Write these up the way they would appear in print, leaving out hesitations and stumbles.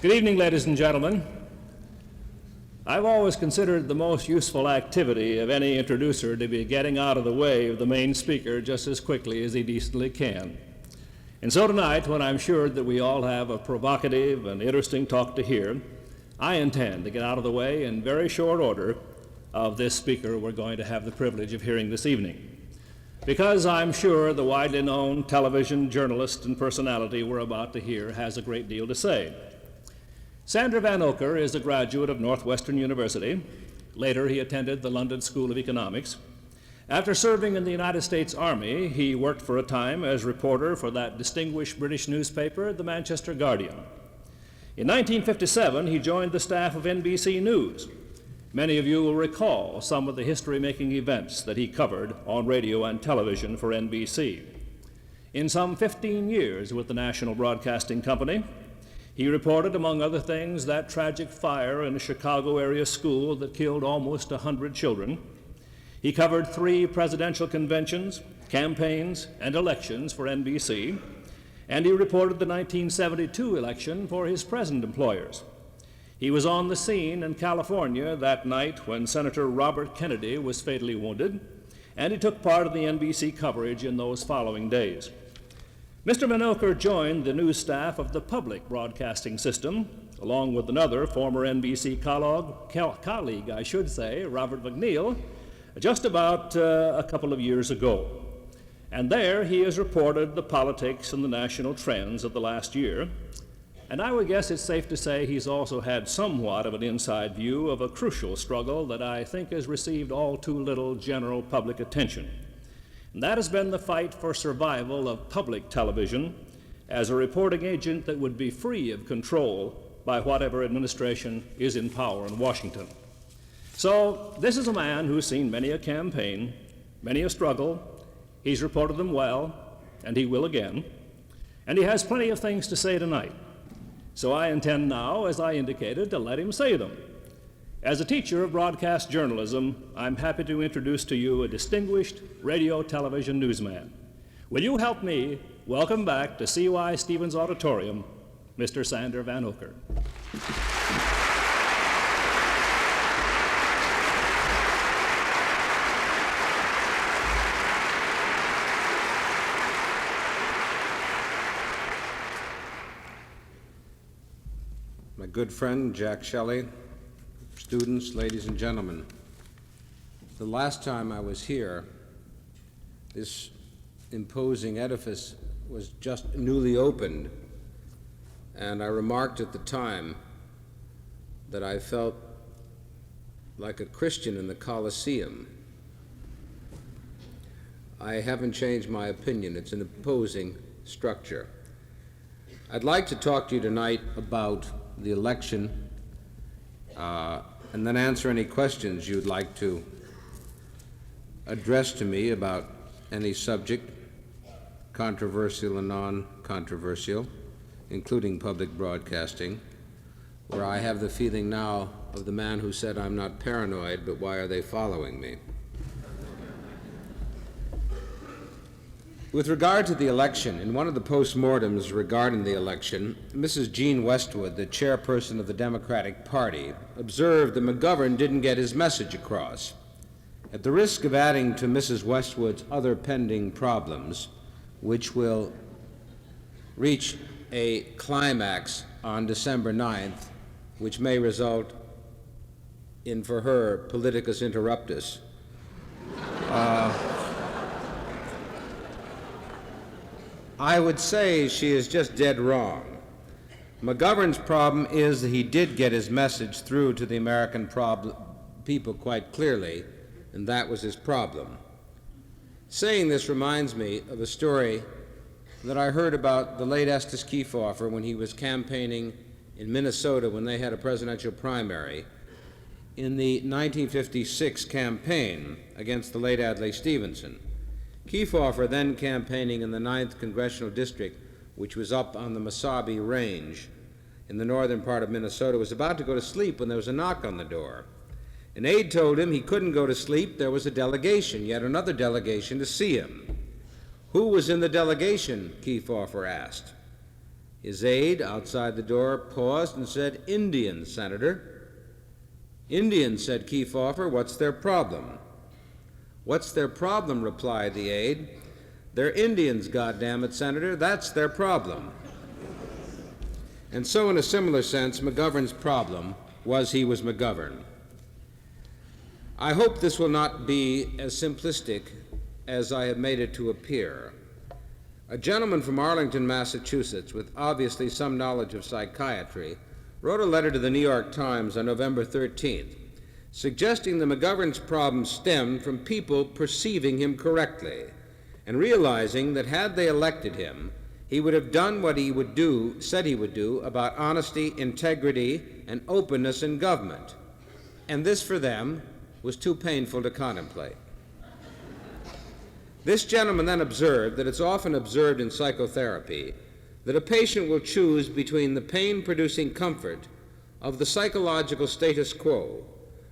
Good evening, ladies and gentlemen. I've always considered the most useful activity of any introducer to be getting out of the way of the main speaker just as quickly as he decently can. And so tonight, when I'm sure that we all have a provocative and interesting talk to hear, I intend to get out of the way in very short order of this speaker we're going to have the privilege of hearing this evening, because I'm sure the widely known television journalist and personality we're about to hear has a great deal to say. Sander Vanocur is a graduate of Northwestern University. Later, he attended the London School of Economics. After serving in the United States Army, he worked for a time as reporter for that distinguished British newspaper, the Manchester Guardian. In 1957, he joined the staff of NBC News. Many of you will recall some of the history-making events that he covered on radio and television for NBC. In some 15 years with the National Broadcasting Company, he reported, among other things, that tragic fire in a Chicago area school that killed almost 100 children. He covered 3 presidential conventions, campaigns, and elections for NBC, and he reported the 1972 election for his present employers. He was on the scene in California that night when Senator Robert Kennedy was fatally wounded, and he took part in the NBC coverage in those following days. Mr. Vanocur joined the news staff of the public broadcasting system, along with another former NBC colleague, Robert McNeil, just about a couple of years ago. And there he has reported the politics and the national trends of the last year. And I would guess it's safe to say he's also had somewhat of an inside view of a crucial struggle that I think has received all too little general public attention. And that has been the fight for survival of public television as a reporting agent that would be free of control by whatever administration is in power in Washington. So this is a man who's seen many a campaign, many a struggle. He's reported them well, and he will again. And he has plenty of things to say tonight. So I intend now, as I indicated, to let him say them. As a teacher of broadcast journalism, I'm happy to introduce to you a distinguished radio television newsman. Will you help me welcome back to C.Y. Stevens Auditorium, Mr. Sander Vanocur. My good friend, Jack Shelley, students, ladies and gentlemen, the last time I was here, this imposing edifice was just newly opened, and I remarked at the time that I felt like a Christian in the Colosseum. I haven't changed my opinion. It's an imposing structure. I'd like to talk to you tonight about the election, and then answer any questions you'd like to address to me about any subject, controversial and non-controversial, including public broadcasting, where I have the feeling now of the man who said, "I'm not paranoid, but why are they following me?" With regard to the election, in one of the postmortems regarding the election, Mrs. Jean Westwood, the chairperson of the Democratic Party, observed that McGovern didn't get his message across. At the risk of adding to Mrs. Westwood's other pending problems, which will reach a climax on December 9th, which may result in, for her, politicus interruptus, I would say she is just dead wrong. McGovern's problem is that he did get his message through to the American people quite clearly, and that was his problem. Saying this reminds me of a story that I heard about the late Estes Kefauver when he was campaigning in Minnesota when they had a presidential primary in the 1956 campaign against the late Adlai Stevenson. Kefauver, then campaigning in the 9th Congressional District, which was up on the Mesabi Range in the northern part of Minnesota, was about to go to sleep when there was a knock on the door. An aide told him he couldn't go to sleep. There was a delegation, yet another delegation, to see him. Who was in the delegation? Kefauver asked. His aide outside the door paused and said, "Indians, Senator." "Indians," said Kefauver. "What's their problem?" "What's their problem?" replied the aide. "They're Indians, goddammit, Senator. That's their problem." And so, in a similar sense, McGovern's problem was he was McGovern. I hope this will not be as simplistic as I have made it to appear. A gentleman from Arlington, Massachusetts, with obviously some knowledge of psychiatry, wrote a letter to the New York Times on November 13th, suggesting that McGovern's problem stemmed from people perceiving him correctly and realizing that had they elected him, he would have done what he would do, said he would do, about honesty, integrity, and openness in government. And this, for them, was too painful to contemplate. This gentleman then observed that it's often observed in psychotherapy that a patient will choose between the pain-producing comfort of the psychological status quo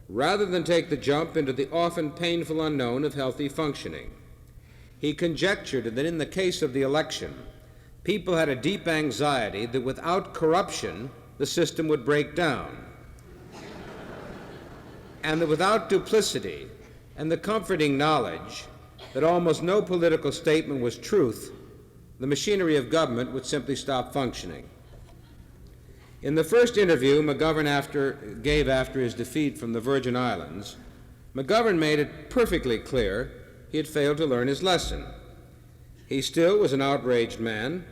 rather than take the jump into the often painful unknown of healthy functioning. He conjectured that in the case of the election, people had a deep anxiety that without corruption, the system would break down, and that without duplicity and the comforting knowledge that almost no political statement was truth, the machinery of government would simply stop functioning. In the first interview McGovern gave after his defeat from the Virgin Islands, McGovern made it perfectly clear he had failed to learn his lesson. He still was an outraged man,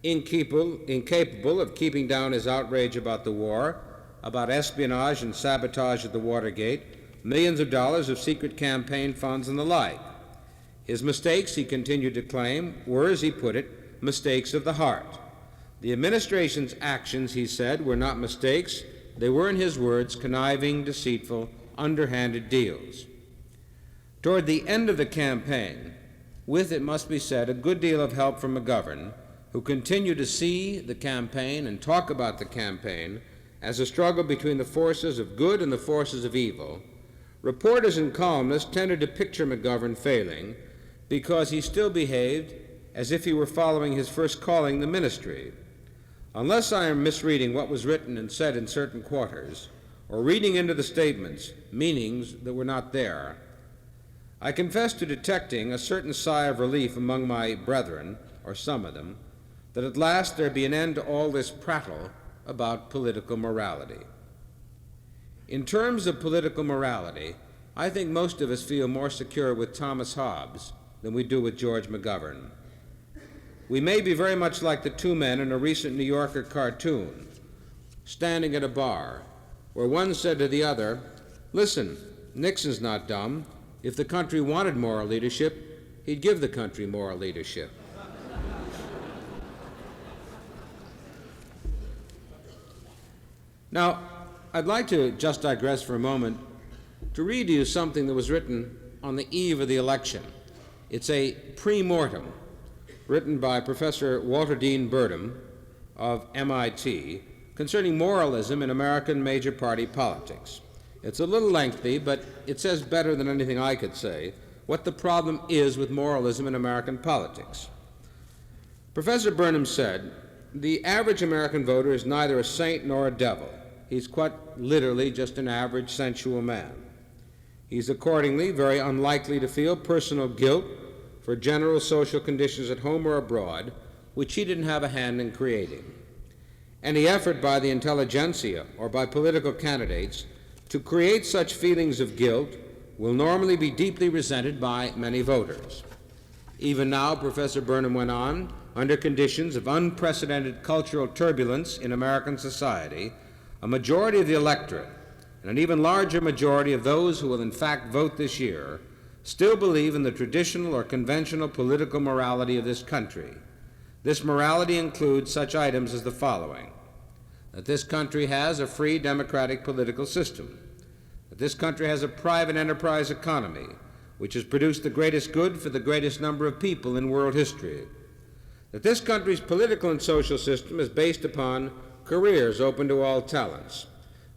incapable of keeping down his outrage about the war, about espionage and sabotage at the Watergate, millions of dollars of secret campaign funds, and the like. His mistakes, he continued to claim, were, as he put it, mistakes of the heart. The administration's actions, he said, were not mistakes. They were, in his words, conniving, deceitful, underhanded deals. Toward the end of the campaign, with, it must be said, a good deal of help from McGovern, who continued to see the campaign and talk about the campaign as a struggle between the forces of good and the forces of evil, reporters and columnists tended to picture McGovern failing because he still behaved as if he were following his first calling, the ministry. Unless I am misreading what was written and said in certain quarters, or reading into the statements meanings that were not there, I confess to detecting a certain sigh of relief among my brethren, or some of them, that at last there be an end to all this prattle about political morality. In terms of political morality, I think most of us feel more secure with Thomas Hobbes than we do with George McGovern. We may be very much like the two men in a recent New Yorker cartoon, standing at a bar, where one said to the other, "Listen, Nixon's not dumb. If the country wanted moral leadership, he'd give the country moral leadership." Now, I'd like to just digress for a moment to read to you something that was written on the eve of the election. It's a pre-mortem written by Professor Walter Dean Burnham of MIT concerning moralism in American major party politics. It's a little lengthy, but it says better than anything I could say what the problem is with moralism in American politics. Professor Burnham said, "The average American voter is neither a saint nor a devil. He's quite literally just an average sensual man. He's accordingly very unlikely to feel personal guilt for general social conditions at home or abroad, which he didn't have a hand in creating. Any effort by the intelligentsia or by political candidates to create such feelings of guilt will normally be deeply resented by many voters. Even now," Professor Burnham went on, "under conditions of unprecedented cultural turbulence in American society, a majority of the electorate, and an even larger majority of those who will in fact vote this year, still believe in the traditional or conventional political morality of this country. This morality includes such items as the following: that this country has a free democratic political system, that this country has a private enterprise economy which has produced the greatest good for the greatest number of people in world history, that this country's political and social system is based upon careers open to all talents.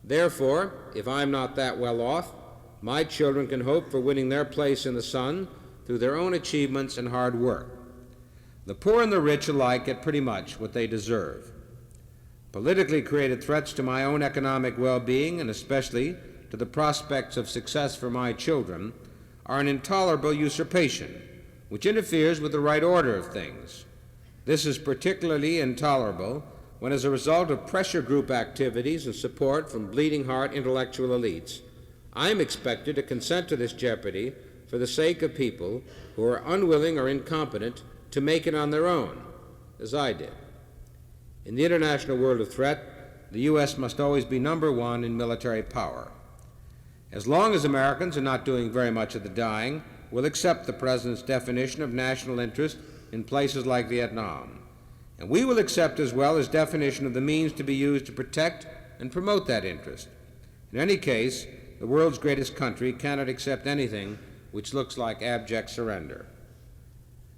Therefore, if I'm not that well off, my children can hope for winning their place in the sun through their own achievements and hard work. The poor and the rich alike get pretty much what they deserve. Politically created threats to my own economic well-being, and especially to the prospects of success for my children, are an intolerable usurpation, which interferes with the right order of things. This is particularly intolerable when, as a result of pressure group activities and support from bleeding-heart intellectual elites, I am expected to consent to this jeopardy for the sake of people who are unwilling or incompetent to make it on their own, as I did. In the international world of threat, the U.S. must always be number one in military power. As long as Americans are not doing very much of the dying, we'll accept the President's definition of national interest in places like Vietnam. And we will accept as well his definition of the means to be used to protect and promote that interest. In any case, the world's greatest country cannot accept anything which looks like abject surrender.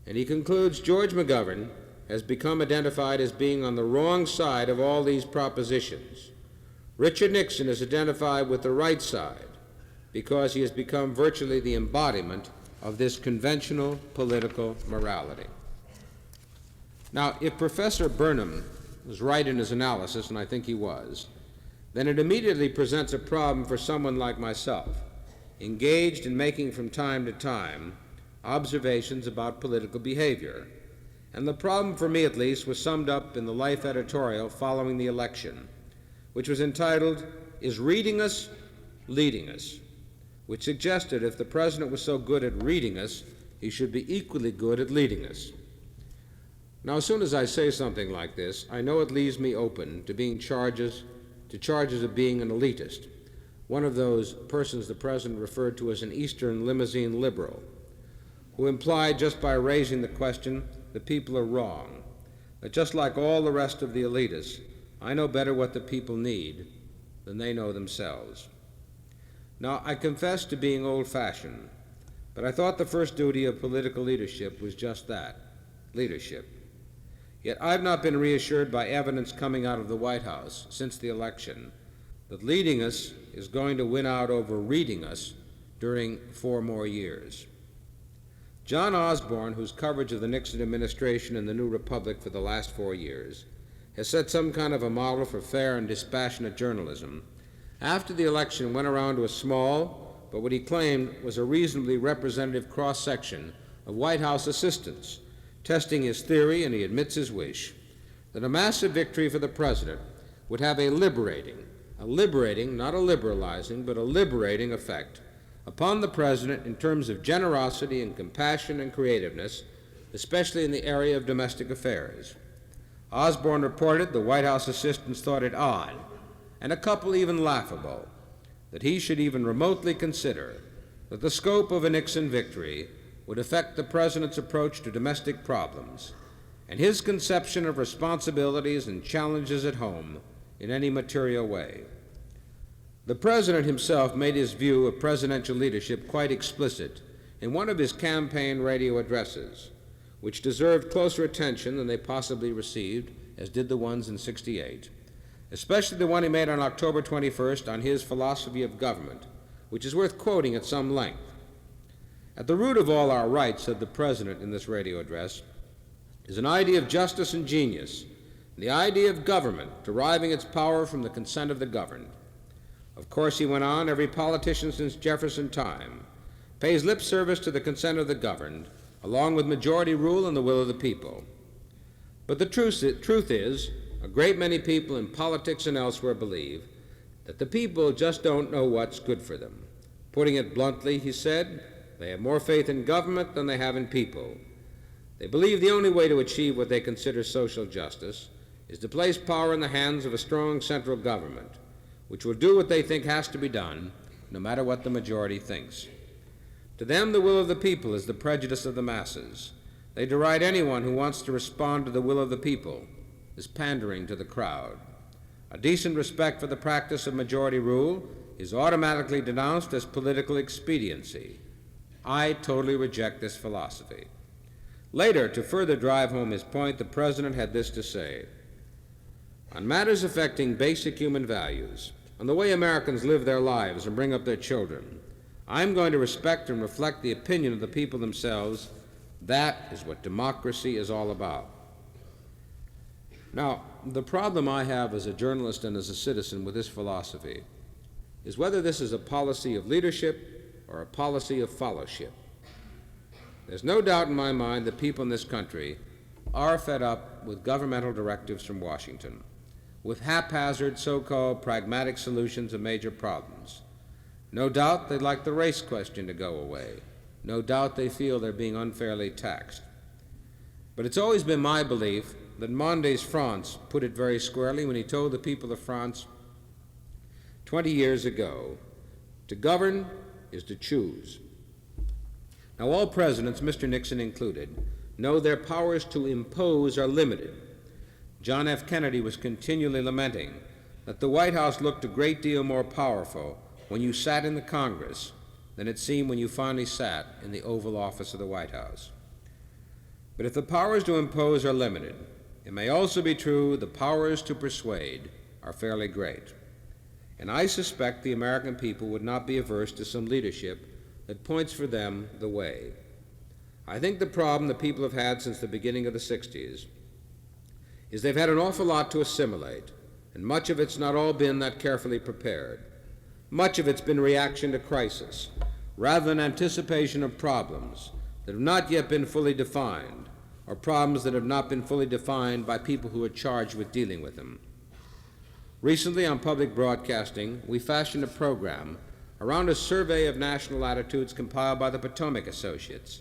And he concludes, George McGovern has become identified as being on the wrong side of all these propositions. Richard Nixon is identified with the right side because he has become virtually the embodiment of this conventional political morality. Now, if Professor Burnham was right in his analysis, and I think he was, then it immediately presents a problem for someone like myself, engaged in making from time to time observations about political behavior. And the problem, for me at least, was summed up in the Life editorial following the election, which was entitled, Is Reading Us Leading Us?, which suggested if the President was so good at reading us, he should be equally good at leading us. Now, as soon as I say something like this, I know it leaves me open to charges of being an elitist, one of those persons the President referred to as an Eastern limousine liberal, who implied just by raising the question that people are wrong, that just like all the rest of the elitists, I know better what the people need than they know themselves. Now, I confess to being old-fashioned, but I thought the first duty of political leadership was just that, leadership. Yet I've not been reassured by evidence coming out of the White House since the election that leading us is going to win out over reading us during 4 more years. John Osborne, whose coverage of the Nixon administration and the New Republic for the last 4 years has set some kind of a model for fair and dispassionate journalism, after the election went around to a small, but what he claimed was a reasonably representative cross-section of White House assistants, testing his theory, and he admits his wish, that a massive victory for the President would have a liberating, not a liberalizing, but a liberating effect upon the President in terms of generosity and compassion and creativeness, especially in the area of domestic affairs. Osborne reported the White House assistants thought it odd, and a couple even laughable, that he should even remotely consider that the scope of a Nixon victory would affect the President's approach to domestic problems and his conception of responsibilities and challenges at home in any material way. The President himself made his view of presidential leadership quite explicit in one of his campaign radio addresses, which deserved closer attention than they possibly received, as did the ones in '68, especially the one he made on October 21st on his philosophy of government, which is worth quoting at some length. At the root of all our rights, said the President in this radio address, is an idea of justice and genius, the idea of government deriving its power from the consent of the governed. Of course, he went on, every politician since Jefferson time pays lip service to the consent of the governed, along with majority rule and the will of the people. But the truth is, a great many people in politics and elsewhere believe that the people just don't know what's good for them. Putting it bluntly, he said, they have more faith in government than they have in people. They believe the only way to achieve what they consider social justice is to place power in the hands of a strong central government, which will do what they think has to be done, no matter what the majority thinks. To them, the will of the people is the prejudice of the masses. They deride anyone who wants to respond to the will of the people as pandering to the crowd. A decent respect for the practice of majority rule is automatically denounced as political expediency. I totally reject this philosophy. Later, to further drive home his point, the President had this to say: on matters affecting basic human values, on the way Americans live their lives and bring up their children, I'm going to respect and reflect the opinion of the people themselves. That is what democracy is all about. Now, the problem I have as a journalist and as a citizen with this philosophy is whether this is a policy of leadership or a policy of followship. There's no doubt in my mind that people in this country are fed up with governmental directives from Washington, with haphazard so-called pragmatic solutions of major problems. No doubt they'd like the race question to go away. No doubt they feel they're being unfairly taxed. But it's always been my belief that Mendes France put it very squarely when he told the people of France 20 years ago, to govern is to choose. Now, all presidents, Mr. Nixon included, know their powers to impose are limited. John F. Kennedy was continually lamenting that the White House looked a great deal more powerful when you sat in the Congress than it seemed when you finally sat in the Oval Office of the White House. But if the powers to impose are limited, it may also be true the powers to persuade are fairly great. And I suspect the American people would not be averse to some leadership that points for them the way. I think the problem the people have had since the beginning of the 60s is they've had an awful lot to assimilate, and much of it's not all been that carefully prepared. Much of it's been reaction to crisis, rather than anticipation of problems that have not yet been fully defined, or problems that have not been fully defined by people who are charged with dealing with them. Recently, on public broadcasting, we fashioned a program around a survey of national attitudes compiled by the Potomac Associates.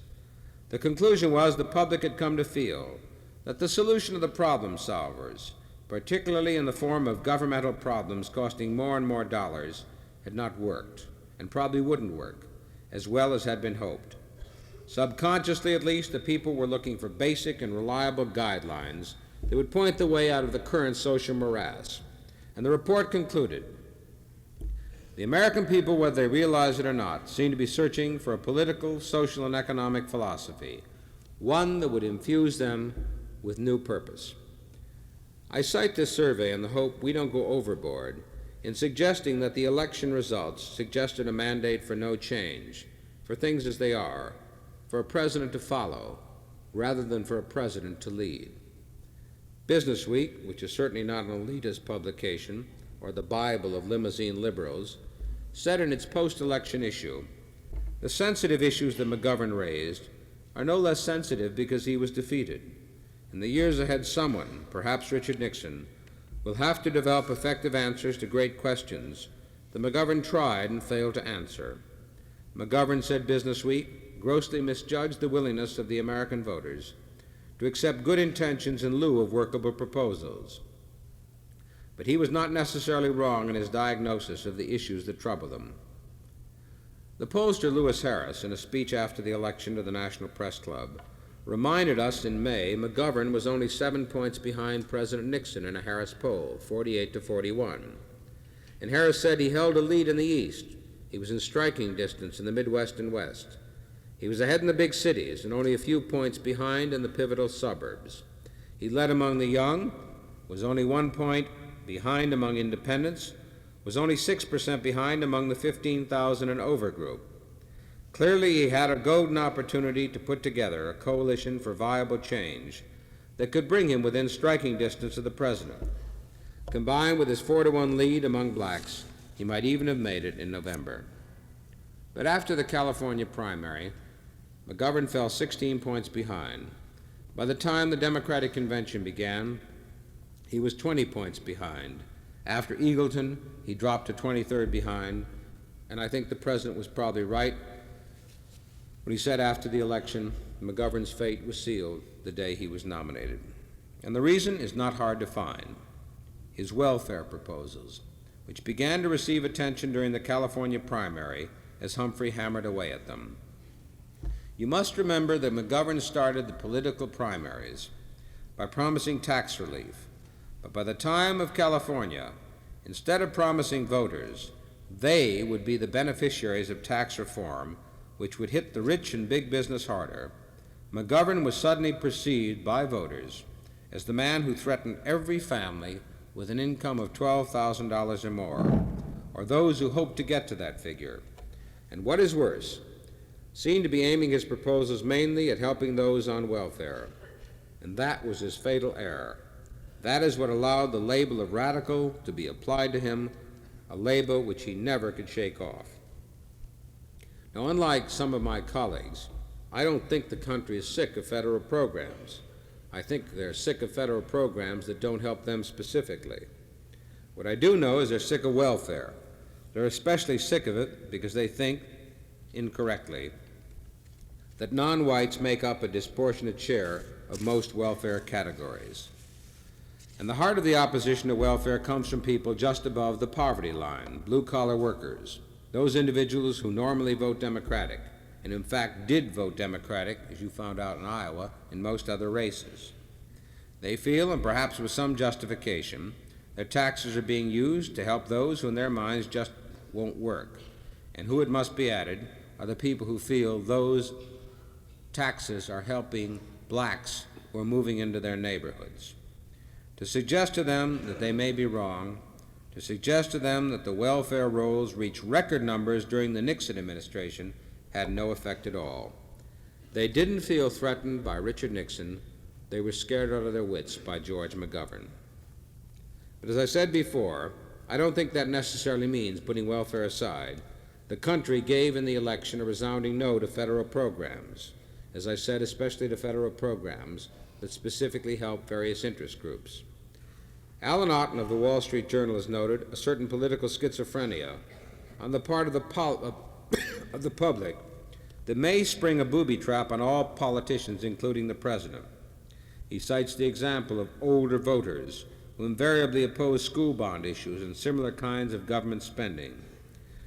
The conclusion was the public had come to feel that the solution of the problem solvers, particularly in the form of governmental problems costing more and more dollars, had not worked, and probably wouldn't work, as well as had been hoped. Subconsciously, at least, the people were looking for basic and reliable guidelines that would point the way out of the current social morass. And the report concluded, the American people, whether they realize it or not, seem to be searching for a political, social, and economic philosophy, one that would infuse them with new purpose. I cite this survey in the hope we don't go overboard in suggesting that the election results suggested a mandate for no change, for things as they are, for a president to follow, rather than for a president to lead. Business Week, which is certainly not an elitist publication or the Bible of limousine liberals, said in its post-election issue, the sensitive issues that McGovern raised are no less sensitive because he was defeated. In the years ahead, someone, perhaps Richard Nixon, will have to develop effective answers to great questions that McGovern tried and failed to answer. McGovern, said Business Week, grossly misjudged the willingness of the American voters to accept good intentions in lieu of workable proposals. But he was not necessarily wrong in his diagnosis of the issues that trouble them. The pollster Lewis Harris, in a speech after the election to the National Press Club, reminded us in May McGovern was only 7 points behind President Nixon in a Harris poll, 48 to 41. And Harris said he held a lead in the East. He was in striking distance in the Midwest and West. He was ahead in the big cities and only a few points behind in the pivotal suburbs. He led among the young, was only 1 point behind among independents, was only 6% behind among the 15,000 and over group. Clearly, he had a golden opportunity to put together a coalition for viable change that could bring him within striking distance of the president. Combined with his 4-to-1 lead among blacks, he might even have made it in November. But after the California primary, McGovern fell 16 points behind. By the time the Democratic Convention began, he was 20 points behind. After Eagleton, he dropped to 23rd behind, and I think the president was probably right when he said after the election, McGovern's fate was sealed the day he was nominated. And the reason is not hard to find. His welfare proposals, which began to receive attention during the California primary as Humphrey hammered away at them. You must remember that McGovern started the political primaries by promising tax relief, but by the time of California, instead of promising voters, they would be the beneficiaries of tax reform, which would hit the rich and big business harder. McGovern was suddenly perceived by voters as the man who threatened every family with an income of $12,000 or more, or those who hoped to get to that figure. And what is worse, seemed to be aiming his proposals mainly at helping those on welfare. And that was his fatal error. That is what allowed the label of radical to be applied to him, a label which he never could shake off. Now, unlike some of my colleagues, I don't think the country is sick of federal programs. I think they're sick of federal programs that don't help them specifically. What I do know is they're sick of welfare. They're especially sick of it because they think, incorrectly, that non-whites make up a disproportionate share of most welfare categories. And the heart of the opposition to welfare comes from people just above the poverty line, blue-collar workers, those individuals who normally vote Democratic, and in fact did vote Democratic, as you found out in Iowa, in most other races. They feel, and perhaps with some justification, that taxes are being used to help those who in their minds just won't work, and who, it must be added, are the people who feel those taxes are helping blacks who are moving into their neighborhoods. To suggest to them that they may be wrong, to suggest to them that the welfare rolls reached record numbers during the Nixon administration had no effect at all. They didn't feel threatened by Richard Nixon. They were scared out of their wits by George McGovern. But as I said before, I don't think that necessarily means putting welfare aside. The country gave in the election a resounding no to federal programs, as I said, especially to federal programs that specifically help various interest groups. Alan Otten of the Wall Street Journal has noted a certain political schizophrenia on the part of the public that may spring a booby trap on all politicians, including the president. He cites the example of older voters who invariably oppose school bond issues and similar kinds of government spending.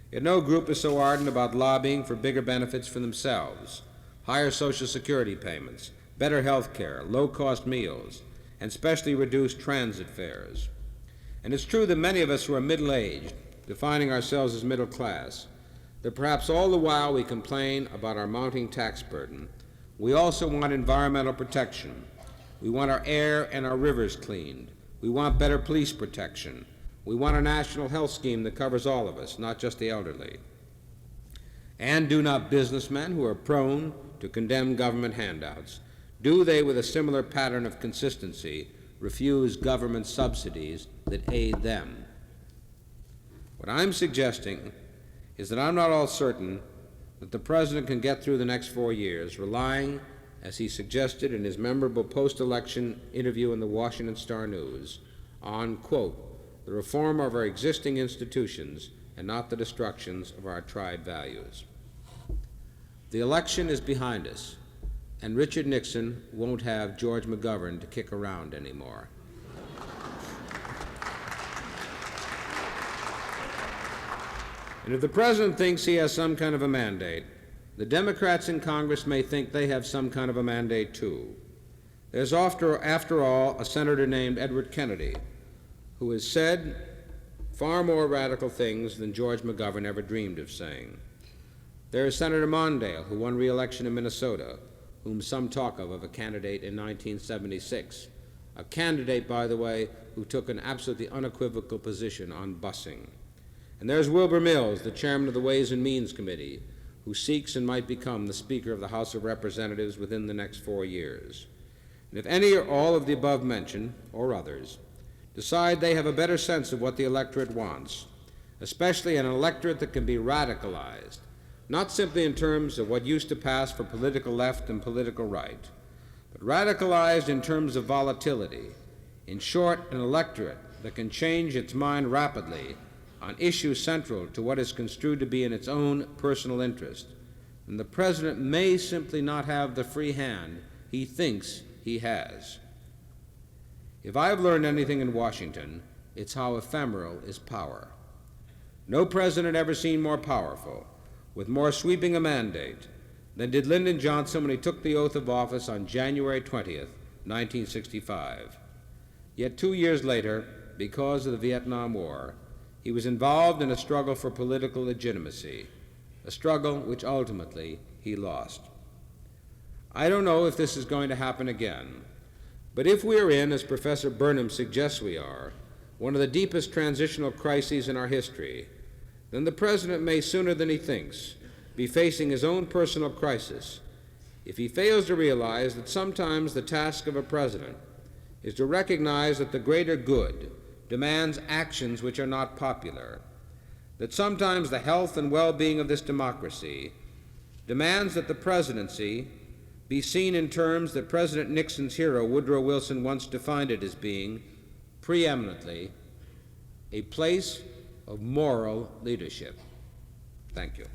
Yet no group is so ardent about lobbying for bigger benefits for themselves, higher Social Security payments, better health care, low-cost meals, and specially reduced transit fares. And it's true that many of us who are middle-aged, defining ourselves as middle class, that perhaps all the while we complain about our mounting tax burden, we also want environmental protection. We want our air and our rivers cleaned. We want better police protection. We want a national health scheme that covers all of us, not just the elderly. And do not businessmen who are prone to condemn government handouts, do they, with a similar pattern of consistency, refuse government subsidies that aid them? What I'm suggesting is that I'm not all certain that the President can get through the next 4 years relying, as he suggested in his memorable post-election interview in the Washington Star-News, on, quote, the reform of our existing institutions and not the destructions of our tried values. The election is behind us, and Richard Nixon won't have George McGovern to kick around anymore. And if the President thinks he has some kind of a mandate, the Democrats in Congress may think they have some kind of a mandate too. There's after all a senator named Edward Kennedy who has said far more radical things than George McGovern ever dreamed of saying. There is Senator Mondale, who won re-election in Minnesota, whom some talk of a candidate in 1976. A candidate, by the way, who took an absolutely unequivocal position on busing. And there's Wilbur Mills, the chairman of the Ways and Means Committee, who seeks and might become the Speaker of the House of Representatives within the next 4 years. And if any or all of the above mentioned, or others, decide they have a better sense of what the electorate wants, especially an electorate that can be radicalized, not simply in terms of what used to pass for political left and political right, but radicalized in terms of volatility. In short, an electorate that can change its mind rapidly on issues central to what is construed to be in its own personal interest. And the President may simply not have the free hand he thinks he has. If I have learned anything in Washington, it's how ephemeral is power. No president ever seemed more powerful, with more sweeping a mandate, than did Lyndon Johnson when he took the oath of office on January 20th, 1965. Yet 2 years later, because of the Vietnam War, he was involved in a struggle for political legitimacy, a struggle which ultimately he lost. I don't know if this is going to happen again, but if we are in, as Professor Burnham suggests we are, one of the deepest transitional crises in our history, then the President may, sooner than he thinks, be facing his own personal crisis if he fails to realize that sometimes the task of a president is to recognize that the greater good demands actions which are not popular, that sometimes the health and well-being of this democracy demands that the presidency be seen in terms that President Nixon's hero, Woodrow Wilson, once defined it as being preeminently a place of moral leadership. Thank you.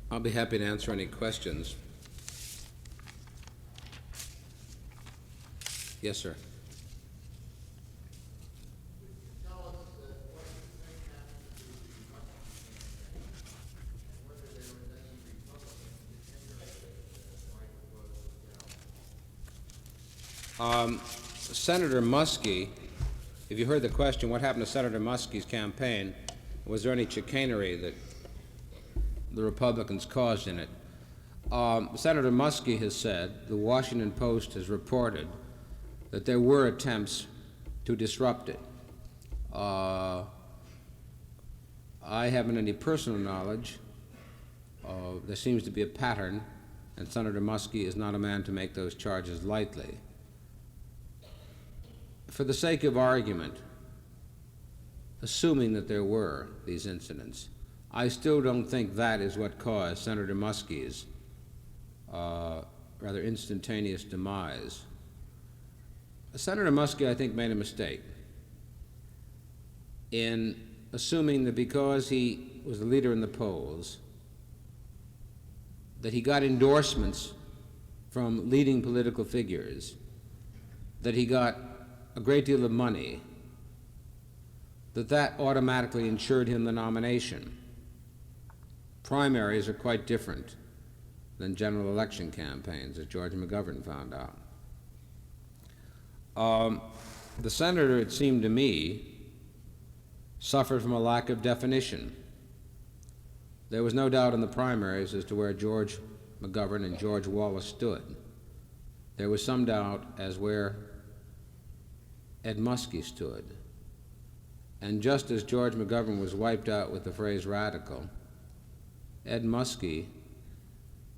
I'll be happy to answer any questions. Yes, sir. Senator Muskie, if you heard the question, what happened to Senator Muskie's campaign? Was there any chicanery that the Republicans caused in it? Senator Muskie has said, the Washington Post has reported, that there were attempts to disrupt it. I haven't any personal knowledge. There seems to be a pattern, and Senator Muskie is not a man to make those charges lightly. For the sake of argument, assuming that there were these incidents, I still don't think that is what caused Senator Muskie's rather instantaneous demise. Senator Muskie, I think, made a mistake in assuming that because he was the leader in the polls, that he got endorsements from leading political figures, that he got a great deal of money, that automatically ensured him the nomination. Primaries are quite different than general election campaigns, as George McGovern found out. The senator, it seemed to me, suffered from a lack of definition. There was no doubt in the primaries as to where George McGovern and George Wallace stood. There was some doubt as where Ed Muskie stood. And just as George McGovern was wiped out with the phrase radical, Ed Muskie,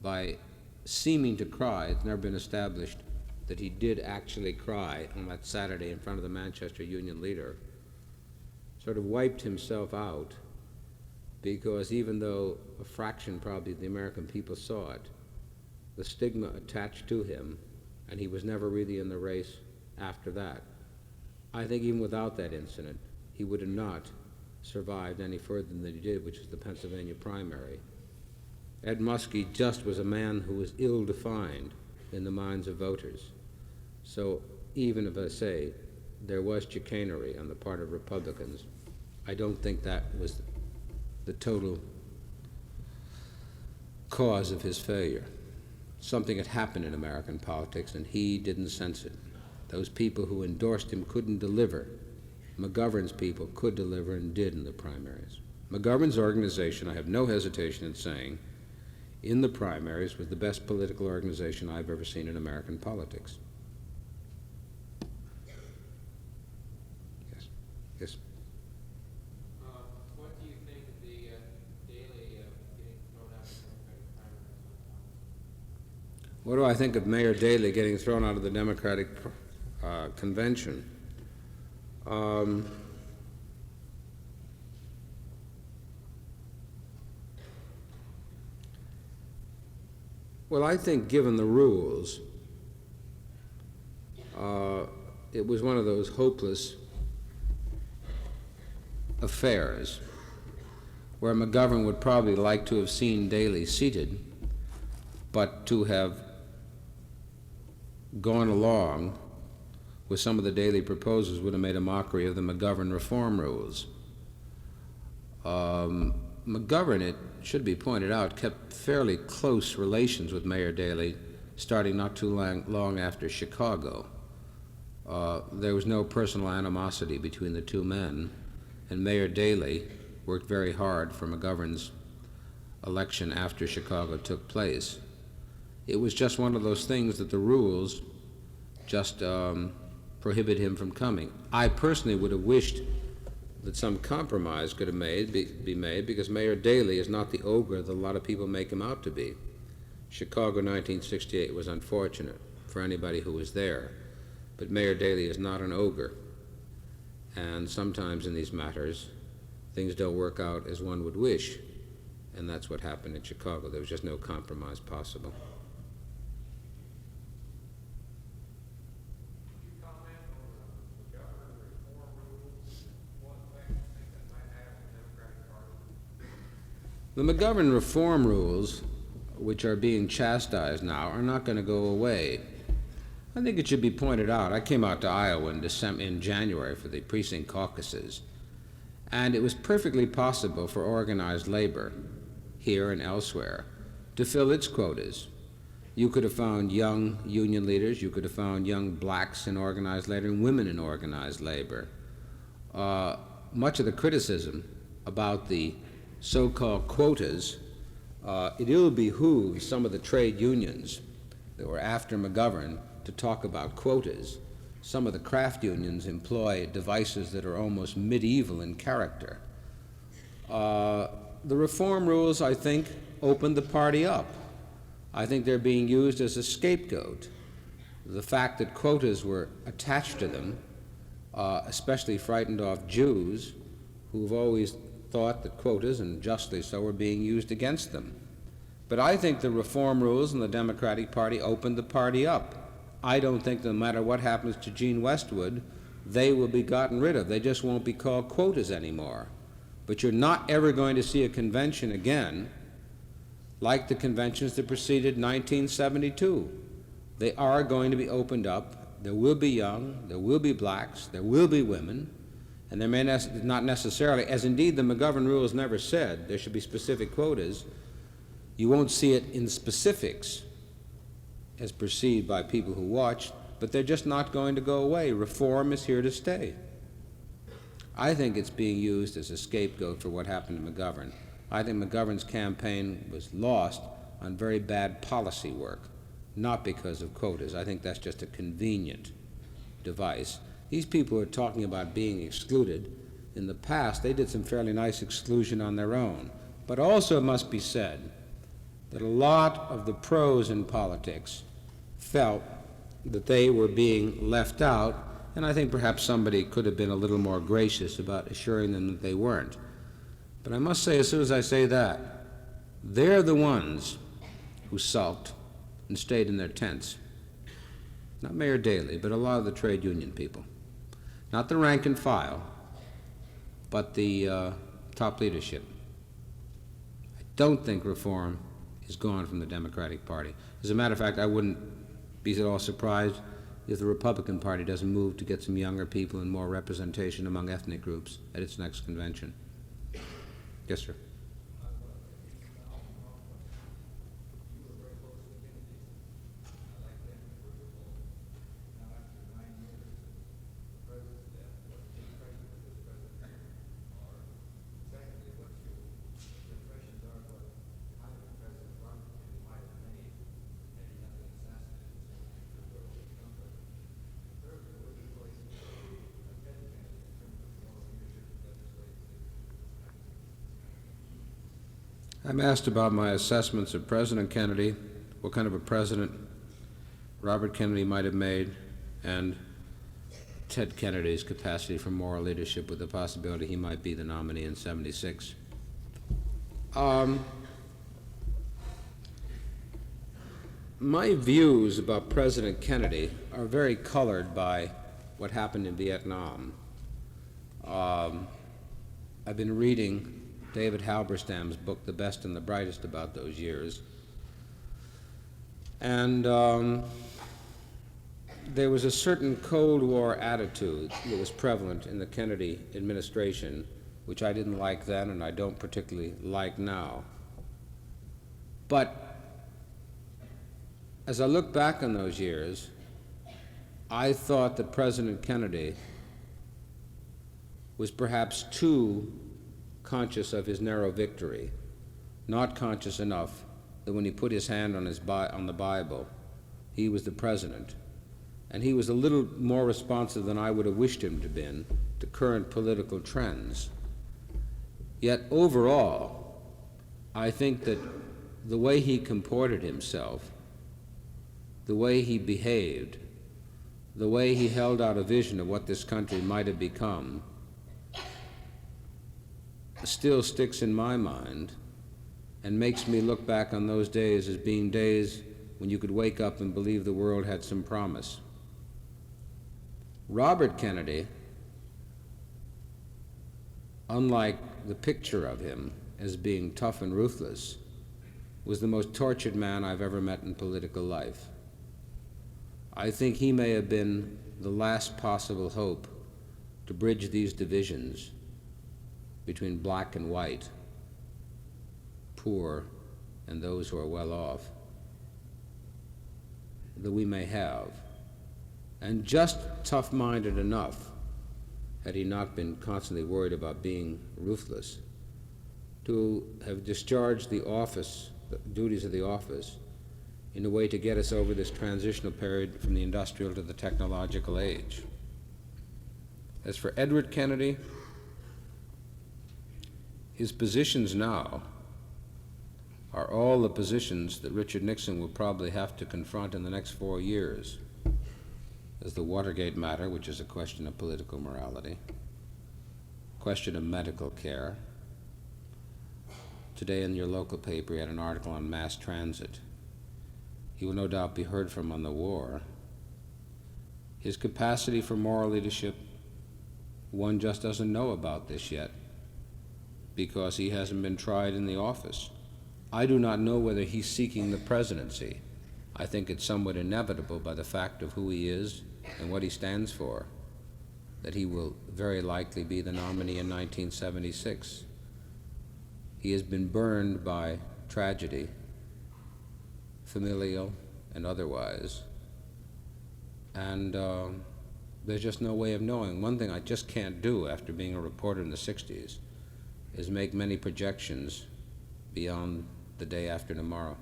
by seeming to cry, it's never been established that he did actually cry on that Saturday in front of the Manchester Union leader, sort of wiped himself out, because even though a fraction probably of the American people saw it, the stigma attached to him, and he was never really in the race after that. I think even without that incident, he would have not survived any further than he did, which is the Pennsylvania primary. Ed Muskie just was a man who was ill-defined in the minds of voters. So even if I say there was chicanery on the part of Republicans, I don't think that was the total cause of his failure. Something had happened in American politics, and he didn't sense it. Those people who endorsed him couldn't deliver. McGovern's people could deliver and did in the primaries. McGovern's organization, I have no hesitation in saying, in the primaries was the best political organization I've ever seen in American politics. Yes. Yes. What do you think of the Daley getting thrown out of the Democratic primary? What do I think of Mayor Daley getting thrown out of the Democratic convention? Well, I think given the rules, it was one of those hopeless affairs where McGovern would probably like to have seen Daley seated, but to have gone along with some of the Daley proposals would have made a mockery of the McGovern reform rules. McGovern, it should be pointed out, kept fairly close relations with Mayor Daley, starting not too long after Chicago. There was no personal animosity between the two men, and Mayor Daley worked very hard for McGovern's election after Chicago took place. It was just one of those things that the rules just prohibit him from coming. I personally would have wished that some compromise could have be made, because Mayor Daley is not the ogre that a lot of people make him out to be. Chicago 1968 was unfortunate for anybody who was there, but Mayor Daley is not an ogre. And sometimes in these matters, things don't work out as one would wish, and that's what happened in Chicago. There was just no compromise possible. The McGovern reform rules, which are being chastised now, are not going to go away. I think it should be pointed out, I came out to Iowa in January for the precinct caucuses, and it was perfectly possible for organized labor, here and elsewhere, to fill its quotas. You could have found young union leaders, you could have found young blacks in organized labor and women in organized labor. Much of the criticism about the so-called quotas, it ill behooves some of the trade unions that were after McGovern to talk about quotas. Some of the craft unions employ devices that are almost medieval in character. The reform rules, I think, opened the party up. I think they're being used as a scapegoat. The fact that quotas were attached to them, especially frightened off Jews, who've always thought that quotas, and justly so, were being used against them. But I think the reform rules in the Democratic Party opened the party up. I don't think no matter what happens to Gene Westwood, they will be gotten rid of. They just won't be called quotas anymore. But you're not ever going to see a convention again like the conventions that preceded 1972. They are going to be opened up. There will be young, there will be blacks, there will be women, and there may not necessarily, as indeed the McGovern rules never said, there should be specific quotas. You won't see it in specifics as perceived by people who watch, but they're just not going to go away. Reform is here to stay. I think it's being used as a scapegoat for what happened to McGovern. I think McGovern's campaign was lost on very bad policy work, not because of quotas. I think that's just a convenient device. These people are talking about being excluded. In the past, they did some fairly nice exclusion on their own. But also it must be said that a lot of the pros in politics felt that they were being left out, and I think perhaps somebody could have been a little more gracious about assuring them that they weren't. But I must say, as soon as I say that, they're the ones who sulked and stayed in their tents. Not Mayor Daley, but a lot of the trade union people. Not the rank and file, but the top leadership. I don't think reform is gone from the Democratic Party. As a matter of fact, I wouldn't be at all surprised if the Republican Party doesn't move to get some younger people and more representation among ethnic groups at its next convention. Yes, sir. I'm asked about my assessments of President Kennedy, what kind of a president Robert Kennedy might have made, and Ted Kennedy's capacity for moral leadership with the possibility he might be the nominee in '76. My views about President Kennedy are very colored by what happened in Vietnam. I've been reading David Halberstam's book, The Best and the Brightest, about those years. And there was a certain Cold War attitude that was prevalent in the Kennedy administration, which I didn't like then and I don't particularly like now. But as I look back on those years, I thought that President Kennedy was perhaps too conscious of his narrow victory, not conscious enough that when he put his hand on on the Bible, he was the president, and he was a little more responsive than I would have wished him to have been to current political trends. Yet overall, I think that the way he comported himself, the way he behaved, the way he held out a vision of what this country might have become, still sticks in my mind and makes me look back on those days as being days when you could wake up and believe the world had some promise. Robert Kennedy, unlike the picture of him as being tough and ruthless, was the most tortured man I've ever met in political life. I think he may have been the last possible hope to bridge these divisions between black and white, poor and those who are well off, that we may have. And just tough-minded enough, had he not been constantly worried about being ruthless, to have discharged the duties of the office in a way to get us over this transitional period from the industrial to the technological age. As for Edward Kennedy, his positions now are all the positions that Richard Nixon will probably have to confront in the next 4 years. There's the Watergate matter, which is a question of political morality, question of medical care. Today in your local paper, you had an article on mass transit. He will no doubt be heard from on the war. His capacity for moral leadership, one just doesn't know about this yet because he hasn't been tried in the office. I do not know whether he's seeking the presidency. I think it's somewhat inevitable by the fact of who he is and what he stands for, that he will very likely be the nominee in 1976. He has been burned by tragedy, familial and otherwise, and there's just no way of knowing. One thing I just can't do after being a reporter in the 60s is make many projections beyond the day after tomorrow.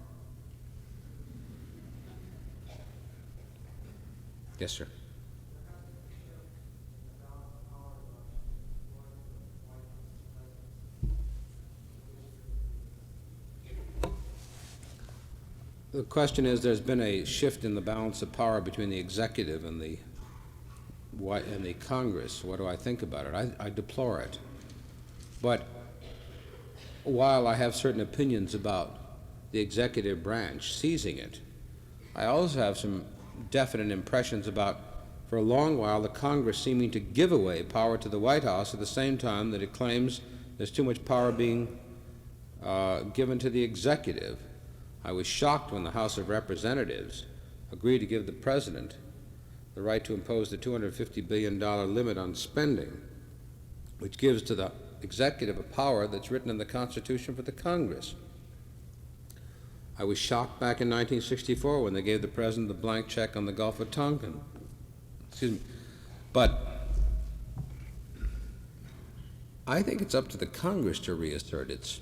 Yes, sir. The question is, there's been a shift in the balance of power between the executive and the Congress. What do I think about it? I deplore it. But while I have certain opinions about the executive branch seizing it, I also have some definite impressions about, for a long while, the Congress seeming to give away power to the White House at the same time that it claims there's too much power being given to the executive. I was shocked when the House of Representatives agreed to give the President the right to impose the $250 billion limit on spending, which gives to the executive a power that's written in the Constitution for the Congress. I was shocked back in 1964 when they gave the President the blank check on the Gulf of Tonkin. Excuse me. But I think it's up to the Congress to reassert its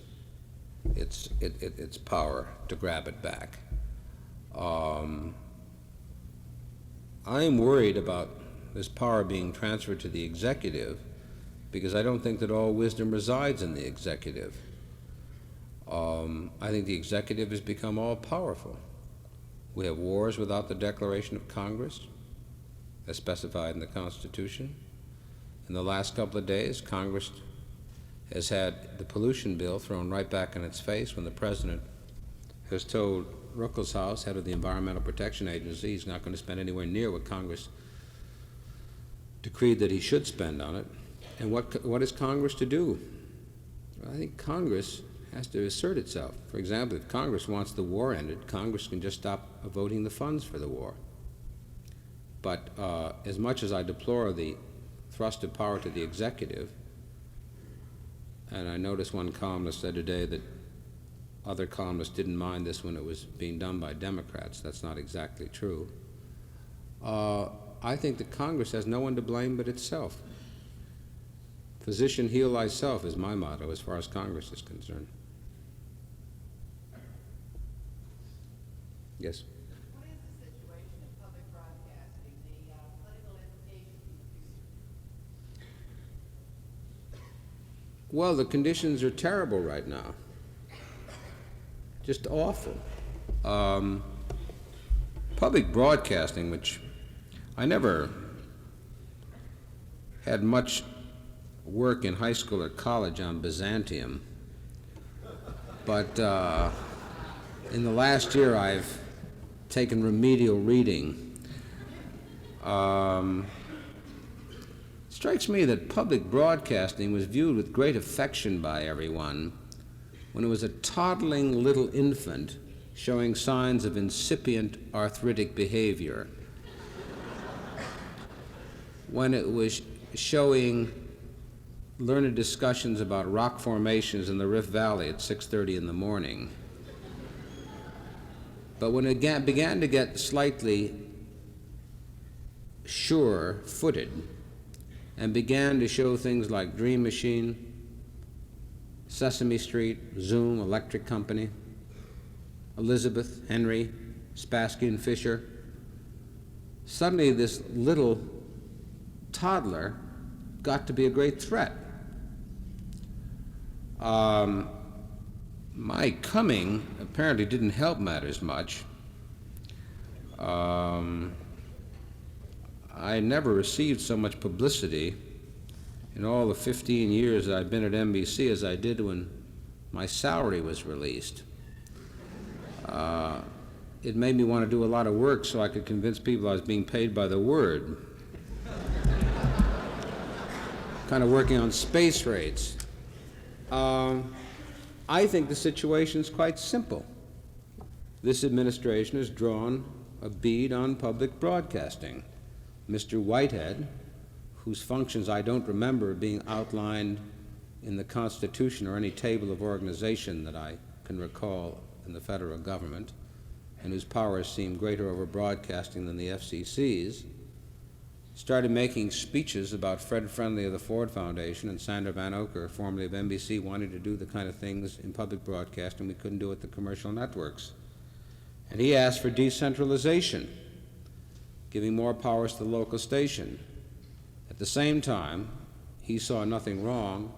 power, to grab it back. I am worried about this power being transferred to the executive because I don't think that all wisdom resides in the executive. I think the executive has become all-powerful. We have wars without the declaration of Congress, as specified in the Constitution. In the last couple of days, Congress has had the pollution bill thrown right back in its face when the President has told Ruckelshaus, head of the Environmental Protection Agency, he's not going to spend anywhere near what Congress decreed that he should spend on it. And what is Congress to do? I think Congress has to assert itself. For example, if Congress wants the war ended, Congress can just stop voting the funds for the war. But as much as I deplore the thrust of power to the executive, and I noticed one columnist said today that other columnists didn't mind this when it was being done by Democrats. That's not exactly true. I think that Congress has no one to blame but itself. Physician, heal thyself is my motto as far as Congress is concerned. Yes. What is the situation in public broadcasting, the political implications? Well, the conditions are terrible right now. Just awful. Public broadcasting, which I never had much work in high school or college on Byzantium, but in the last year I've taken remedial reading. Strikes me that public broadcasting was viewed with great affection by everyone when it was a toddling little infant showing signs of incipient arthritic behavior, when it was showing learned discussions about rock formations in the Rift Valley at 6:30 in the morning. But when it began to get slightly sure-footed and began to show things like Dream Machine, Sesame Street, Zoom, Electric Company, Elizabeth, Henry, Spassky and Fisher, suddenly this little toddler got to be a great threat. My coming apparently didn't help matters much. I never received so much publicity in all the 15 years that I've been at NBC as I did when my salary was released. It made me want to do a lot of work so I could convince people I was being paid by the word. Kind of working on space rates. I think the situation is quite simple. This administration has drawn a bead on public broadcasting. Mr. Whitehead, whose functions I don't remember being outlined in the Constitution or any table of organization that I can recall in the federal government, and whose powers seem greater over broadcasting than the FCC's, started making speeches about Fred Friendly of the Ford Foundation and Sandra Van Oker, formerly of NBC, wanting to do the kind of things in public broadcasting we couldn't do at the commercial networks. And he asked for decentralization, giving more powers to the local station. At the same time, he saw nothing wrong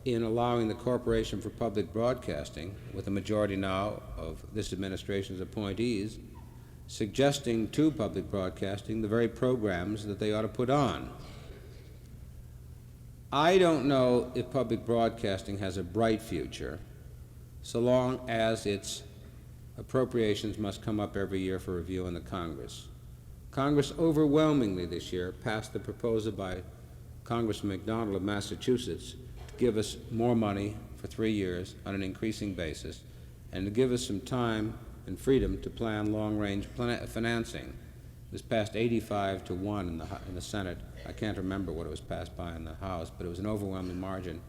in allowing the Corporation for Public Broadcasting, with a majority now of this administration's appointees, suggesting to public broadcasting the very programs that they ought to put on. I don't know if public broadcasting has a bright future, so long as its appropriations must come up every year for review in the Congress. Congress overwhelmingly this year passed the proposal by Congressman McDonald of Massachusetts to give us more money for 3 years on an increasing basis, and to give us some time and freedom to plan long-range financing. It was passed 85-1 in the Senate. I can't remember what it was passed by in the House, but it was an overwhelming margin.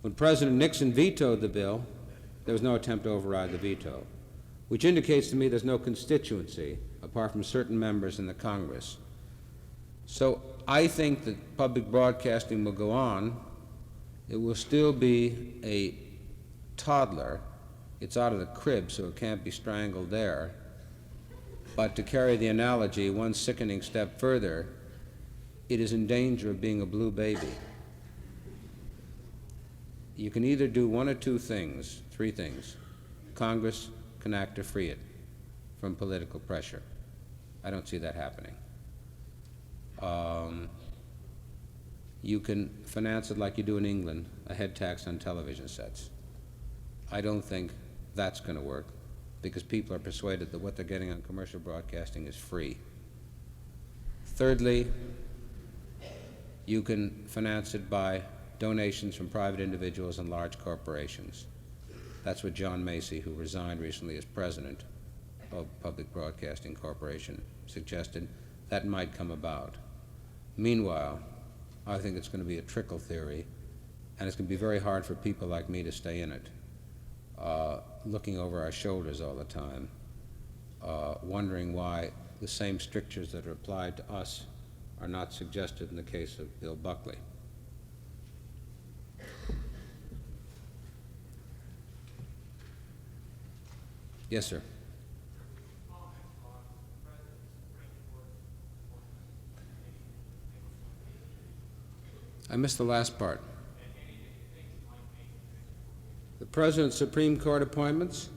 When President Nixon vetoed the bill, there was no attempt to override the veto, which indicates to me there's no constituency apart from certain members in the Congress. So I think that public broadcasting will go on. It will still be a toddler. It's out of the crib, so it can't be strangled there. But to carry the analogy one sickening step further, it is in danger of being a blue baby. You can either do one or two things, three things. Congress can act to free it from political pressure. I don't see that happening. You can finance it like you do in England, a head tax on television sets. I don't think that's going to work, because people are persuaded that what they're getting on commercial broadcasting is free. Thirdly, you can finance it by donations from private individuals and large corporations. That's what John Macy, who resigned recently as president of Public Broadcasting Corporation, suggested. That might come about. Meanwhile, I think it's going to be a trickle theory, and it's going to be very hard for people like me to stay in it, looking over our shoulders all the time, wondering why the same strictures that are applied to us are not suggested in the case of Bill Buckley. Yes, sir. I missed the last part. The President's Supreme Court appointments?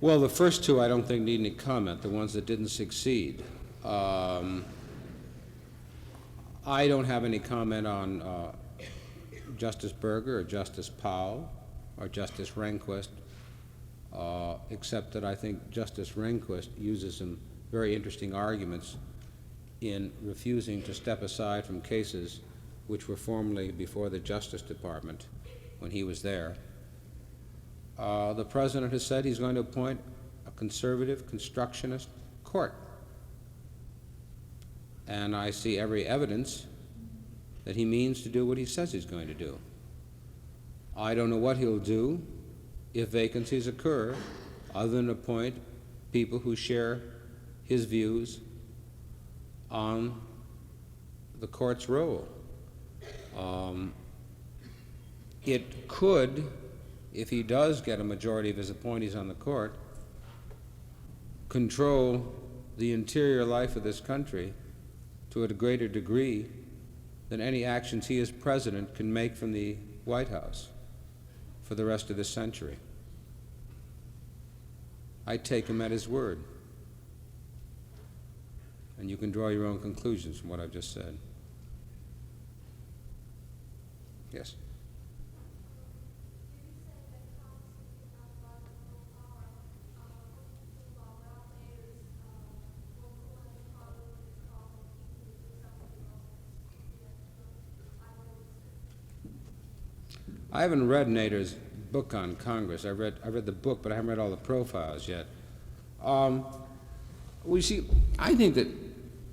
Well, the first two I don't think need any comment, the ones that didn't succeed. I don't have any comment on Justice Berger or Justice Powell or Justice Rehnquist, except that I think Justice Rehnquist uses some very interesting arguments in refusing to step aside from cases which were formerly before the Justice Department when he was there. The President has said he's going to appoint a conservative, constructionist court. And I see every evidence that he means to do what he says he's going to do. I don't know what he'll do if vacancies occur, other than appoint people who share his views on the court's role. It could, if he does get a majority of his appointees on the court, control the interior life of this country to a greater degree than any actions he as president can make from the White House for the rest of this century. I take him at his word. And you can draw your own conclusions from what I've just said. Yes? I haven't read Nader's book on Congress. I read the book, but I haven't read all the profiles yet. We see, I think that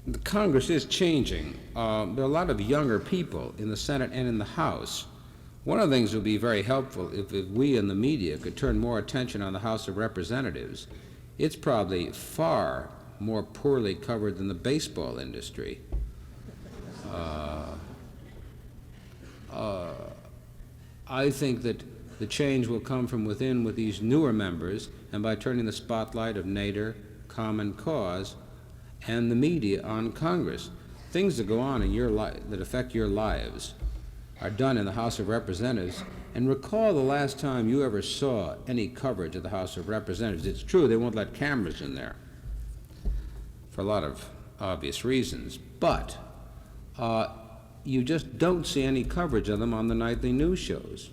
the Congress is changing. There are a lot of younger people in the Senate and in the House. One of the things that would be very helpful if we in the media could turn more attention on the House of Representatives. It's probably far more poorly covered than the baseball industry. I think that the change will come from within with these newer members and by turning the spotlight of Nader, Common Cause, and the media on Congress. Things that go on in your life, that affect your lives, are done in the House of Representatives. And recall the last time you ever saw any coverage of the House of Representatives. It's true, they won't let cameras in there for a lot of obvious reasons, but you just don't see any coverage of them on the nightly news shows.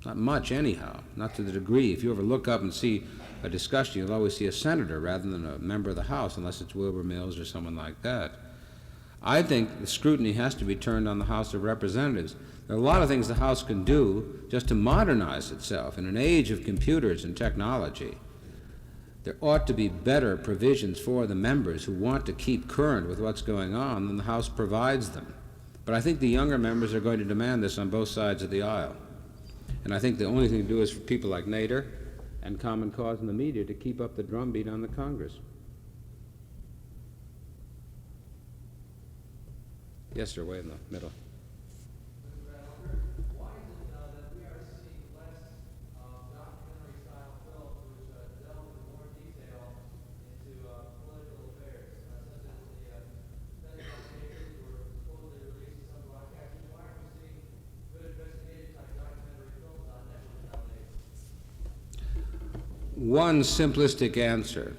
Not much anyhow, not to the degree. If you ever look up and see a discussion, you'll always see a senator rather than a member of the House, unless it's Wilbur Mills or someone like that. I think the scrutiny has to be turned on the House of Representatives. There are a lot of things the House can do just to modernize itself. In an age of computers and technology, there ought to be better provisions for the members who want to keep current with what's going on than the House provides them. But I think the younger members are going to demand this on both sides of the aisle. And I think the only thing to do is for people like Nader and Common Cause in the media to keep up the drumbeat on the Congress. Yes, sir, way in the middle. Why is it that we are seeing less documentary-style films which delve in more detail into political affairs, such as the Pentagon Papers were supposedly releasing some broadcasts? Why are we seeing good investigative-type documentary films on Netflix nowadays? One simplistic answer,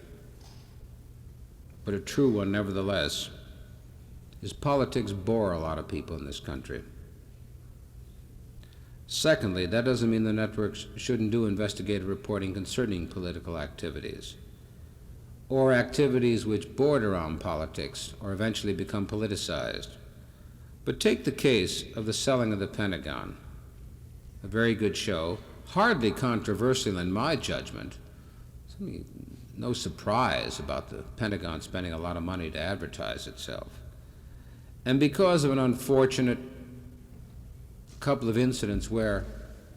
but a true one nevertheless, is politics bore a lot of people in this country. Secondly, that doesn't mean the networks shouldn't do investigative reporting concerning political activities or activities which border on politics or eventually become politicized. But take the case of the selling of the Pentagon, a very good show, hardly controversial in my judgment. No surprise about the Pentagon spending a lot of money to advertise itself. And because of an unfortunate couple of incidents where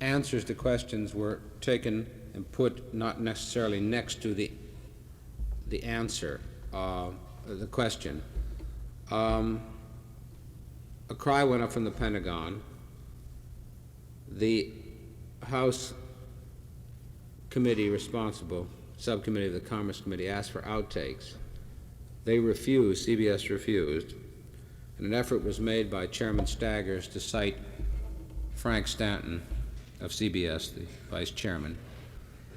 answers to questions were taken and put not necessarily next to the answer, the question, a cry went up from the Pentagon. The House committee responsible, subcommittee of the Commerce Committee, asked for outtakes. They refused, CBS refused. and an effort was made by Chairman Staggers to cite Frank Stanton of CBS, the vice chairman,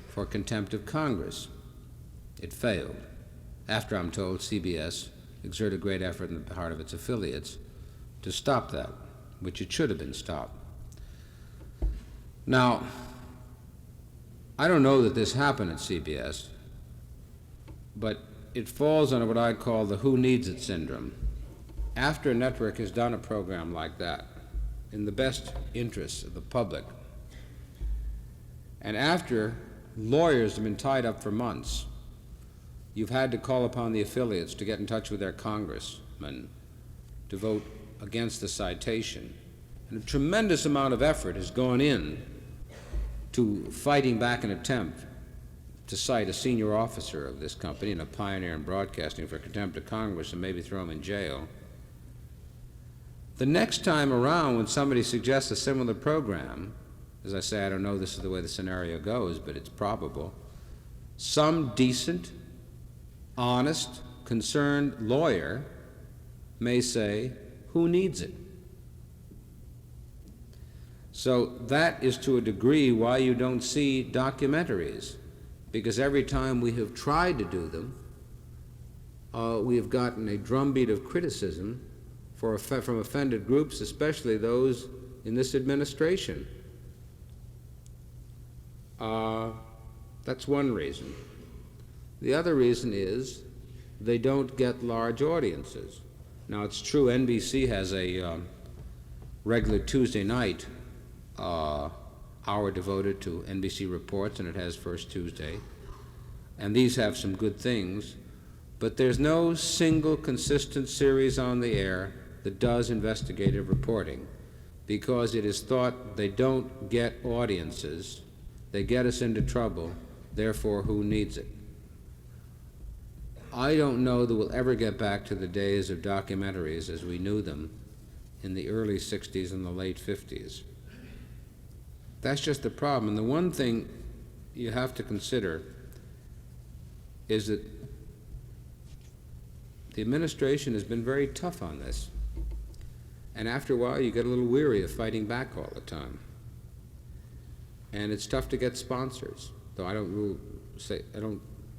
for contempt of Congress. It failed. After, I'm told, CBS exerted great effort on the part of its affiliates to stop that, which it should have been stopped. Now, I don't know that this happened at CBS, but it falls under what I'd call the who needs it syndrome. After a network has done a program like that, in the best interests of the public, and after lawyers have been tied up for months, you've had to call upon the affiliates to get in touch with their congressman to vote against the citation. And a tremendous amount of effort has gone in to fighting back an attempt to cite a senior officer of this company and a pioneer in broadcasting for contempt of Congress and maybe throw him in jail. The next time around when somebody suggests a similar program, as I say, I don't know this is the way the scenario goes, but it's probable, some decent, honest, concerned lawyer may say, who needs it? So that is to a degree why you don't see documentaries, because every time we have tried to do them, we have gotten a drumbeat of criticism from offended groups, especially those in this administration. That's one reason. The other reason is they don't get large audiences. Now, it's true NBC has a regular Tuesday night hour devoted to NBC Reports, and it has First Tuesday. And these have some good things, but there's no single consistent series on the air that does investigative reporting, because it is thought they don't get audiences, they get us into trouble, therefore who needs it? I don't know that we'll ever get back to the days of documentaries as we knew them in the early 60s and the late 50s. That's just the problem. And the one thing you have to consider is that the administration has been very tough on this. And after a while, you get a little weary of fighting back all the time. And it's tough to get sponsors, though I don't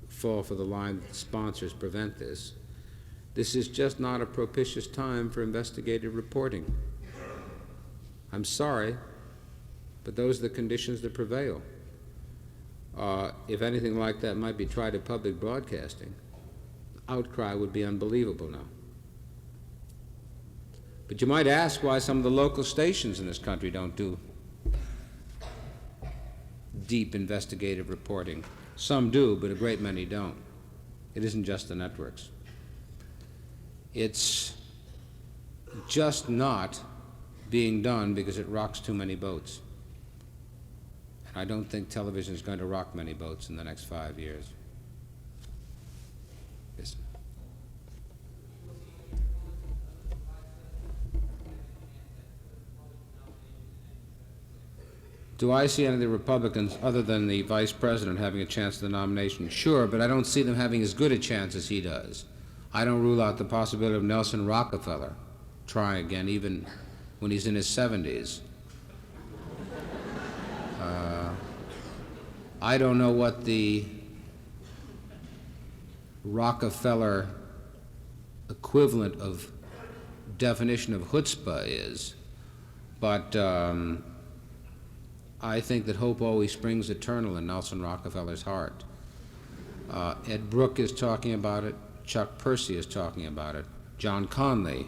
fall for the line that sponsors prevent this. This is just not a propitious time for investigative reporting. I'm sorry, but those are the conditions that prevail. If anything like that might be tried at public broadcasting, outcry would be unbelievable now. But you might ask why some of the local stations in this country don't do deep investigative reporting. Some do, but a great many don't. It isn't just the networks. It's just not being done because it rocks too many boats. And I don't think television is going to rock many boats in the next 5 years. Yes. Do I see any of the Republicans, other than the vice president, having a chance at the nomination? Sure, but I don't see them having as good a chance as he does. I don't rule out the possibility of Nelson Rockefeller trying again, even when he's in his 70s. I don't know what the Rockefeller equivalent of definition of chutzpah is, but I think that hope always springs eternal in Nelson Rockefeller's heart. Ed Brooke is talking about it. Chuck Percy is talking about it. John Conley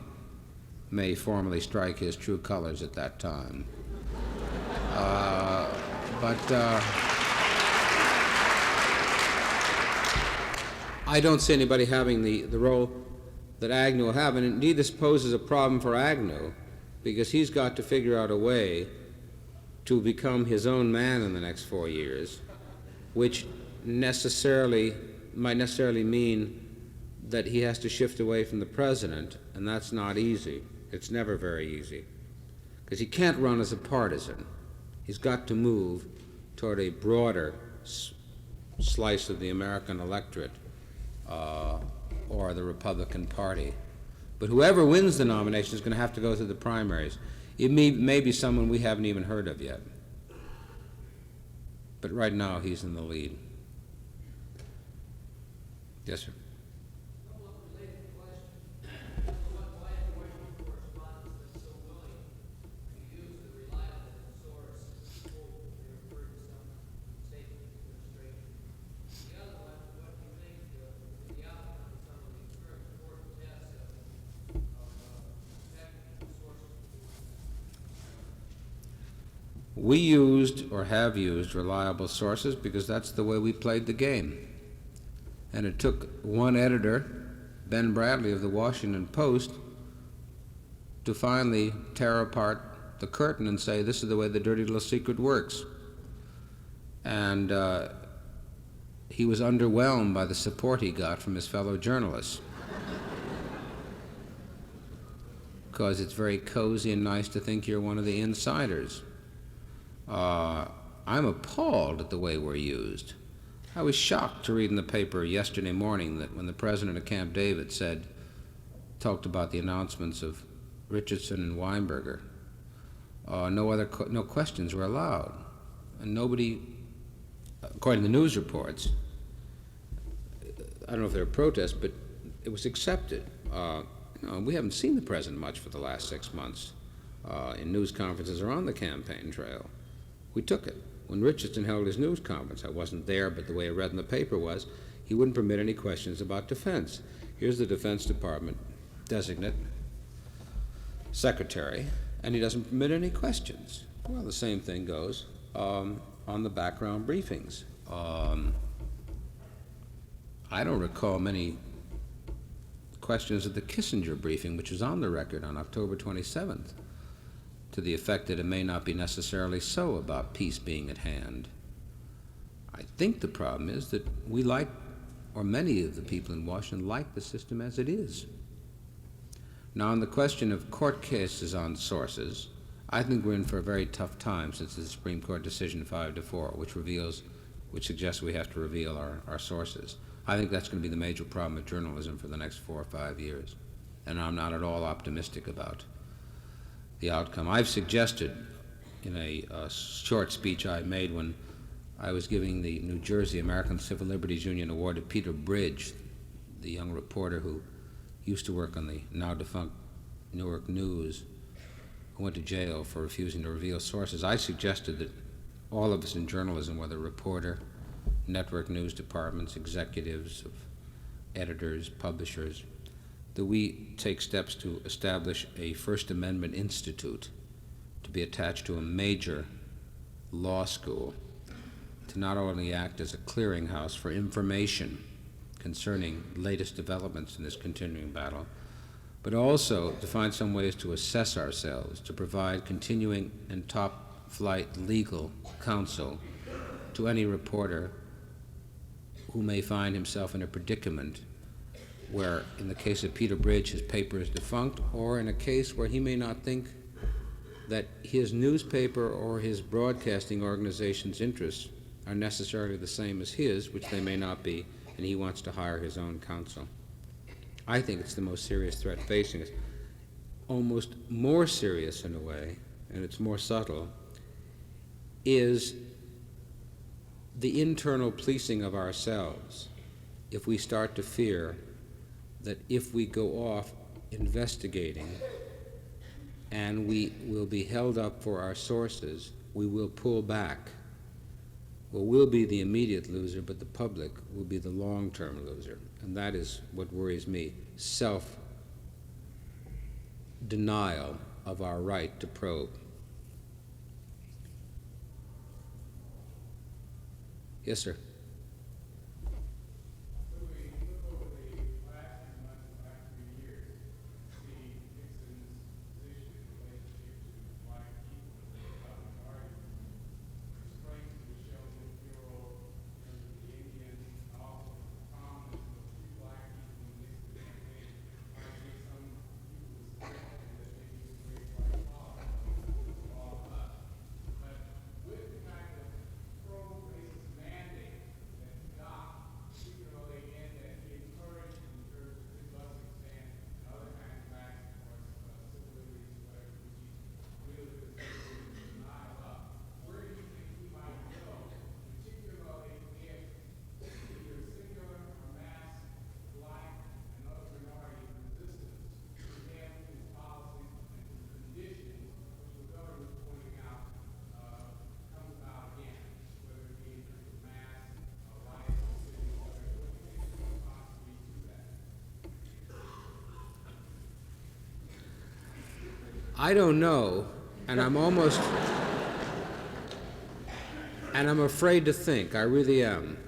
may formally strike his true colors at that time. I don't see anybody having the role that Agnew will have, and indeed this poses a problem for Agnew, because he's got to figure out a way to become his own man in the next 4 years, which might necessarily mean that he has to shift away from the president, and that's not easy. It's never very easy, because he can't run as a partisan. He's got to move toward a broader slice of the American electorate or the Republican Party. But whoever wins the nomination is going to have to go through the primaries. It may be someone we haven't even heard of yet. But right now, he's in the lead. Yes, sir. Somewhat related question. Why is the Washington correspondent so willing to use the reliable source quote they refer to some statement of administration? The other one, what do you think the outcome of some of these very important tests of technical sources? We used, or have used, reliable sources because that's the way we played the game. And it took one editor, Ben Bradley of the Washington Post, to finally tear apart the curtain and say, this is the way the dirty little secret works. And he was underwhelmed by the support he got from his fellow journalists. Because it's very cozy and nice to think you're one of the insiders. I'm appalled at the way we're used. I was shocked to read in the paper yesterday morning that when the president of Camp David talked about the announcements of Richardson and Weinberger, no questions were allowed. And nobody, according to the news reports, I don't know if there were protests, but it was accepted. We haven't seen the president much for the last 6 months in news conferences or on the campaign trail. We took it. When Richardson held his news conference, I wasn't there, but the way I read in the paper was he wouldn't permit any questions about defense. Here's the Defense Department designate secretary, and he doesn't permit any questions. Well, the same thing goes on the background briefings. I don't recall many questions at the Kissinger briefing, which was on the record on October 27th. To the effect that it may not be necessarily so about peace being at hand. I think the problem is that we like, or many of the people in Washington like the system as it is. Now, on the question of court cases on sources, I think we're in for a very tough time since the Supreme Court decision 5-4, which suggests we have to reveal our sources. I think that's going to be the major problem with journalism for the next 4 or 5 years, and I'm not at all optimistic about the outcome. I've suggested in a short speech I made when I was giving the New Jersey American Civil Liberties Union Award to Peter Bridge, the young reporter who used to work on the now defunct Newark News, who went to jail for refusing to reveal sources. I suggested that all of us in journalism, whether reporter, network news departments, executives, of editors, publishers, that we take steps to establish a First Amendment Institute to be attached to a major law school to not only act as a clearinghouse for information concerning latest developments in this continuing battle, but also to find some ways to assess ourselves, to provide continuing and top-flight legal counsel to any reporter who may find himself in a predicament where, in the case of Peter Bridge, his paper is defunct, or in a case where he may not think that his newspaper or his broadcasting organization's interests are necessarily the same as his, which they may not be, and he wants to hire his own counsel. I think it's the most serious threat facing us. Almost more serious in a way, and it's more subtle, is the internal policing of ourselves. If we start to fear that if we go off investigating and we will be held up for our sources, we will pull back. Well, we'll be the immediate loser, but the public will be the long-term loser. And that is what worries me, self-denial of our right to probe. Yes, sir. I don't know, and I'm almost... and I'm afraid to think, I really am.